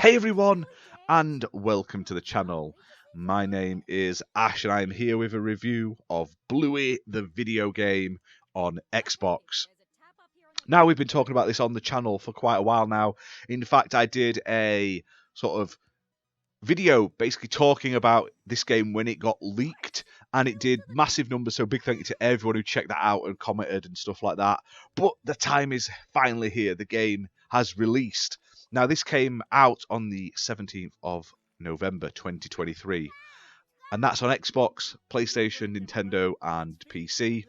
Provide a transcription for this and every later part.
Hey everyone, and welcome to the channel. My name is Ash, and I am here with a review of Bluey, the video game on Xbox. Now, we've been talking about this on the channel for quite a while now. In fact, I did a sort of video basically talking about this game when it got leaked, and it did massive numbers, so big thank you to everyone who checked that out and commented and stuff like that. But the time is finally here. The game has released. Now, this came out on the 17th of November 2023, and that's on Xbox, PlayStation, Nintendo, and PC.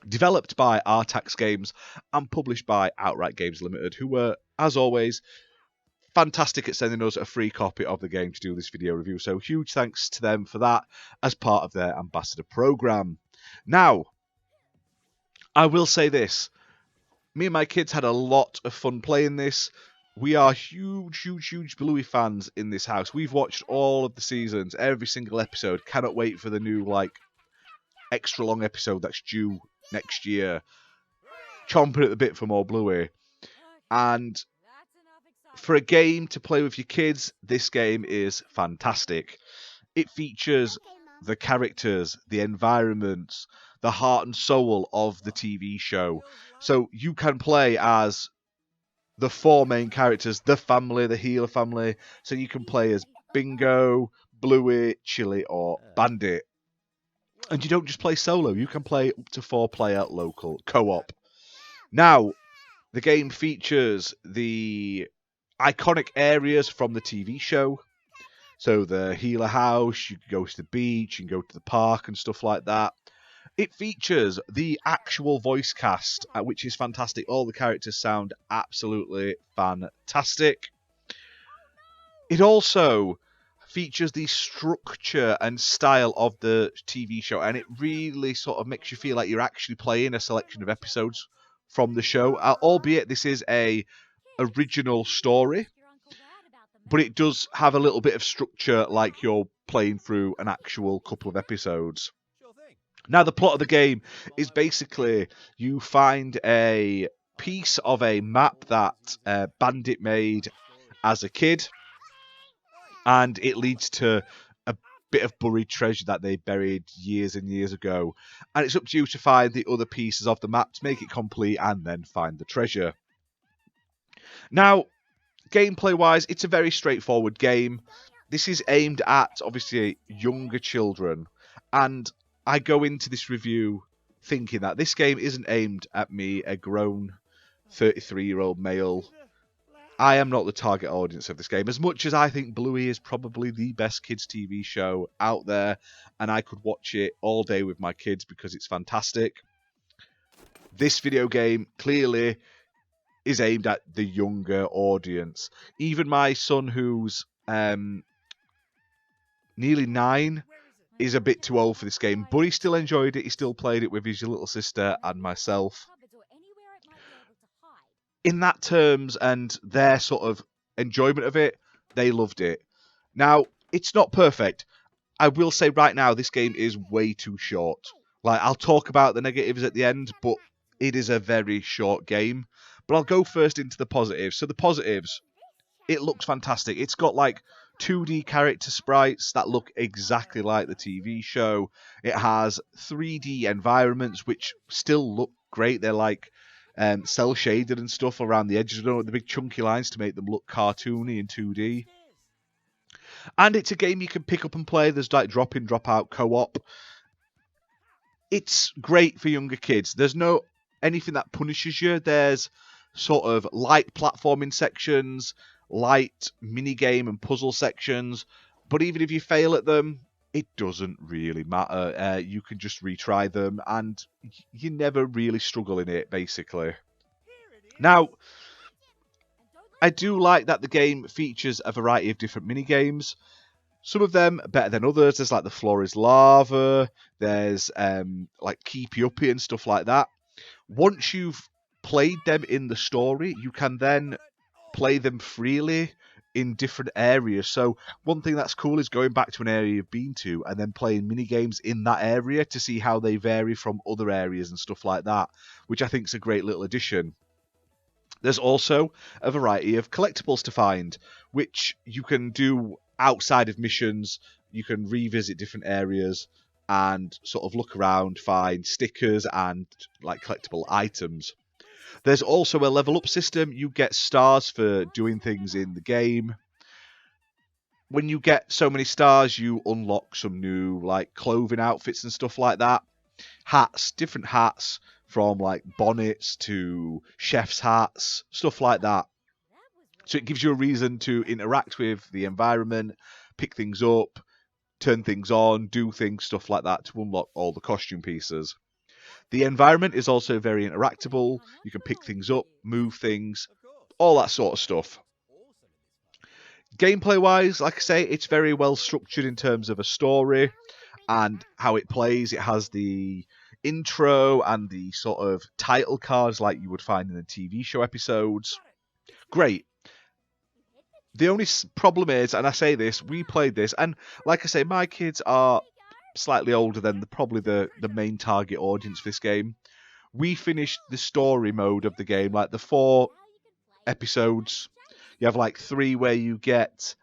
Developed by Artax Games and published by Outright Games Limited, who were, as always, fantastic at sending us a free copy of the game to do this video review. So huge thanks to them for that as part of their ambassador program. Now, I will say this. Me and my kids had a lot of fun playing this. We are huge Bluey fans in this house. We've watched all of the seasons, every single episode. Cannot wait for the new, extra long episode that's due next year. Chomping at the bit for more Bluey. And for a game to play with your kids, this game is fantastic. It features the characters, the environments, the heart and soul of the TV show. So you can play as the four main characters, the family, the Healer family. So you can play as Bingo, Bluey, Chili, or Bandit. And you don't just play solo, you can play up to 4-player local co-op. Now, the game features the iconic areas from the TV show. So the Healer house, you can go to the beach, you can go to the park and stuff like that. It features the actual voice cast, which is fantastic. All the characters sound absolutely fantastic. It also features the structure and style of the TV show, and it really sort of makes you feel like you're actually playing a selection of episodes from the show, albeit this is a original story, but it does have a little bit of structure like you're playing through an actual couple of episodes. Now, the plot of the game is basically you find a piece of a map that Bandit made as a kid, and it leads to a bit of buried treasure that they buried years and years ago. And it's up to you to find the other pieces of the map to make it complete and then find the treasure. Now, gameplay-wise, it's a very straightforward game. This is aimed at, obviously, younger children. And I go into this review thinking that this game isn't aimed at me, a grown 33-year-old male. I am not the target audience of this game, as much as I think Bluey is probably the best kids TV show out there, and I could watch it all day with my kids because it's fantastic. This video game clearly is aimed at the younger audience. Even my son, who's nearly 9, is a bit too old for this game, but he still enjoyed it. He still played it with his little sister and myself. In that terms and their sort of enjoyment of it, they loved it. Now, it's not perfect. I will say right now, this game is way too short. I'll talk about the negatives at the end, but it is a very short game. But I'll go first into the positives. So the positives, it looks fantastic. It's got 2D character sprites that look exactly like the TV show. It has 3D environments which still look great. They're cell shaded and stuff around the edges. I don't know, the big chunky lines to make them look cartoony in 2D. And it's a game you can pick up and play. There's drop in, drop out co-op. It's great for younger kids. There's no anything that punishes you. There's sort of light platforming sections, light minigame and puzzle sections, but even if you fail at them, it doesn't really matter. You can just retry them, and you never really struggle in it, basically. Now, I do like that the game features a variety of different minigames. Some of them are better than others. There's the floor is lava, there's Keepy Uppy and stuff like that. Once you've played them in the story, you can then play them freely in different areas. So one thing that's cool is going back to an area you've been to and then playing mini games in that area to see how they vary from other areas and stuff like that, which I think is a great little addition. There's also a variety of collectibles to find, which you can do outside of missions. You can revisit different areas and sort of look around, find stickers and like collectible items. There's also a level up system. You get stars for doing things in the game. When you get so many stars, you unlock some new like clothing outfits and stuff like that. Hats, different hats, from like bonnets to chef's hats, stuff like that. So it gives you a reason to interact with the environment, pick things up, turn things on, do things, stuff like that to unlock all the costume pieces. The environment is also very interactable. You can pick things up, move things, all that sort of stuff. Gameplay-wise, like I say, it's very well structured in terms of a story and how it plays. It has the intro and the sort of title cards like you would find in the TV show episodes. Great. The only problem is, and I say this, we played this, and like I say, my kids are slightly older than probably the main target audience for this game. We finished the story mode of the game, like the 4 episodes. You have like 3 where you get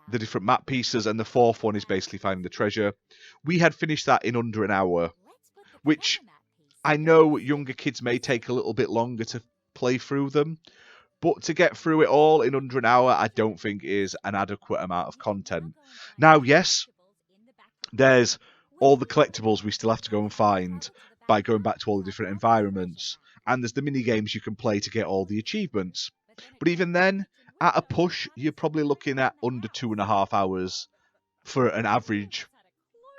the different map pieces, and the 4th one is basically finding the treasure. We had finished that in under an hour, which I know younger kids may take a little bit longer to play through them, but to get through it all in under an hour, I don't think is an adequate amount of content. Now, yes, there's all the collectibles we still have to go and find by going back to all the different environments, and there's the mini games you can play to get all the achievements. But even then, at a push, you're probably looking at under 2.5 hours for an average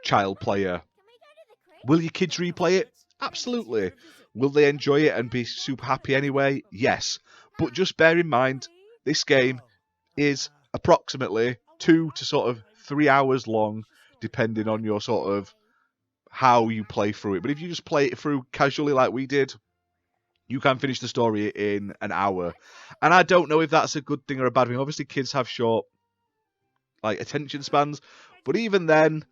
child player. Will your kids replay it? Absolutely. Will they enjoy it and be super happy anyway? Yes. But just bear in mind, this game is approximately 2 to sort of 3 hours long, depending on your sort of how you play through it. But if you just play it through casually like we did, you can finish the story in an hour. And I don't know if that's a good thing or a bad thing. Obviously, kids have short like attention spans, but even then,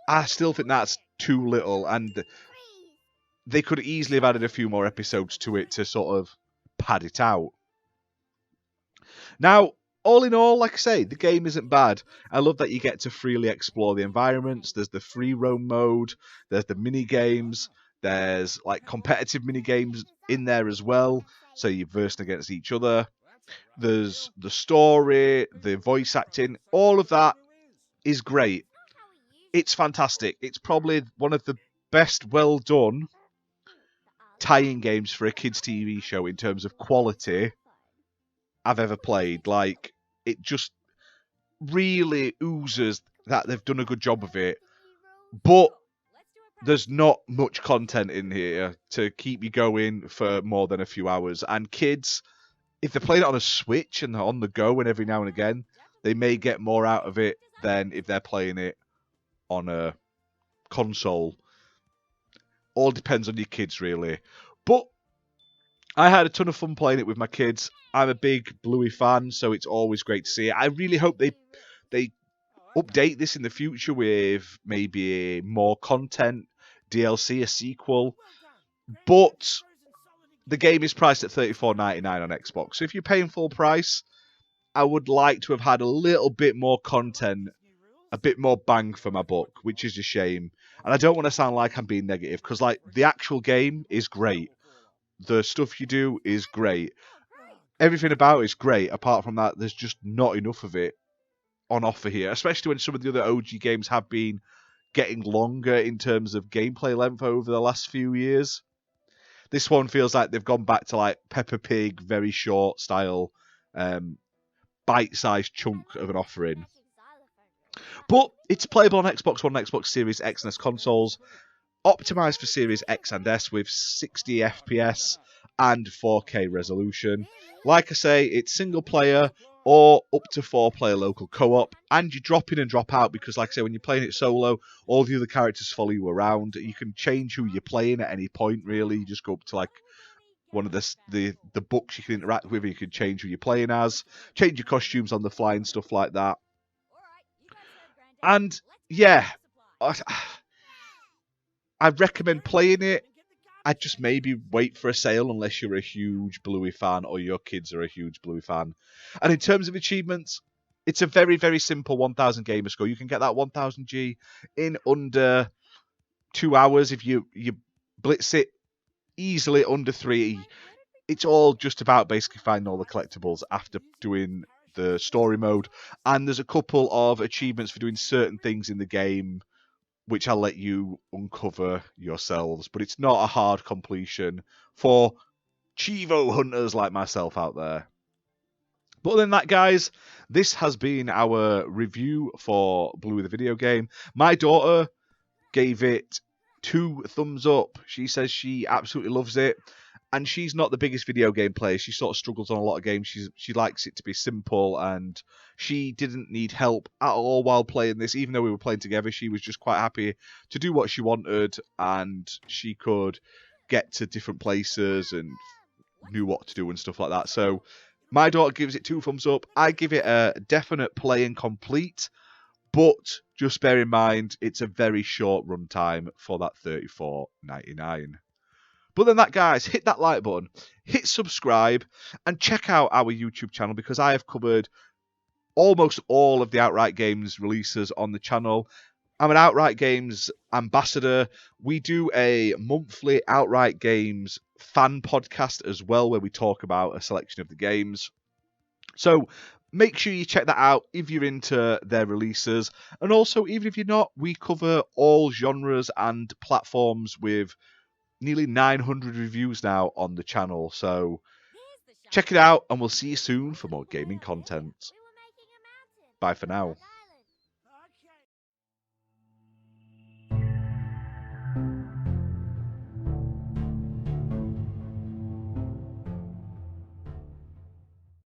I still think that's too little, and they could easily have added a few more episodes to it to sort of pad it out. Now, all in all, like I say, the game isn't bad. I love that you get to freely explore the environments. There's the free roam mode, there's the mini games, there's like competitive mini games in there as well, so you're versing against each other. There's the story, the voice acting, all of that is great. It's fantastic. It's probably one of the best well done tie-in games for a kids' TV show in terms of quality I've ever played. Like, it just really oozes that they've done a good job of it. But there's not much content in here to keep you going for more than a few hours. And kids, if they're playing it on a Switch and they're on the go and every now and again, they may get more out of it than if they're playing it on a console. All depends on your kids, really. But I had a ton of fun playing it with my kids. I'm a big Bluey fan, so it's always great to see it. I really hope they update this in the future with maybe more content, DLC, a sequel. But the game is priced at $34.99 on Xbox. So if you're paying full price, I would like to have had a little bit more content, a bit more bang for my buck, which is a shame. And I don't want to sound like I'm being negative, because like the actual game is great. The stuff you do is great. Everything about it is great. Apart from that, there's just not enough of it on offer here, especially when some of the other OG games have been getting longer in terms of gameplay length over the last few years. This one feels like they've gone back to like Peppa Pig, very short style, bite-sized chunk of an offering. But it's playable on Xbox One and Xbox Series X and S consoles, optimized for Series X and S with 60 FPS and 4K resolution. Like I say, it's single player or up to 4-player local co-op, and you drop in and drop out because, like I say, when you're playing it solo, all the other characters follow you around. You can change who you're playing at any point, really. You just go up to like one of the books you can interact with, and you can change who you're playing as, change your costumes on the fly and stuff like that. And yeah, I recommend playing it. I'd just maybe wait for a sale unless you're a huge Bluey fan or your kids are a huge Bluey fan. And in terms of achievements, it's a very, very simple 1000 gamer score. You can get that 1000G in under 2 hours if you blitz it easily under 3. It's all just about basically finding all the collectibles after doing the story mode. And there's a couple of achievements for doing certain things in the game, which I'll let you uncover yourselves. But it's not a hard completion for Chivo hunters like myself out there. But other than that, guys, this has been our review for Bluey the video game. My daughter gave it 2 thumbs up. She says she absolutely loves it. And she's not the biggest video game player. She sort of struggles on a lot of games. She likes it to be simple, and she didn't need help at all while playing this. Even though we were playing together, she was just quite happy to do what she wanted, and she could get to different places and knew what to do and stuff like that. So my daughter gives it 2 thumbs up. I give it a definite play and complete, but just bear in mind it's a very short run time for that $34.99. But than that, guys, hit that like button, hit subscribe, and check out our YouTube channel because I have covered almost all of the Outright Games releases on the channel. I'm an Outright Games ambassador. We do a monthly Outright Games fan podcast as well where we talk about a selection of the games. So make sure you check that out if you're into their releases. And also, even if you're not, we cover all genres and platforms with nearly 900 reviews now on the channel. So check it out, and we'll see you soon for more gaming content. Bye for now.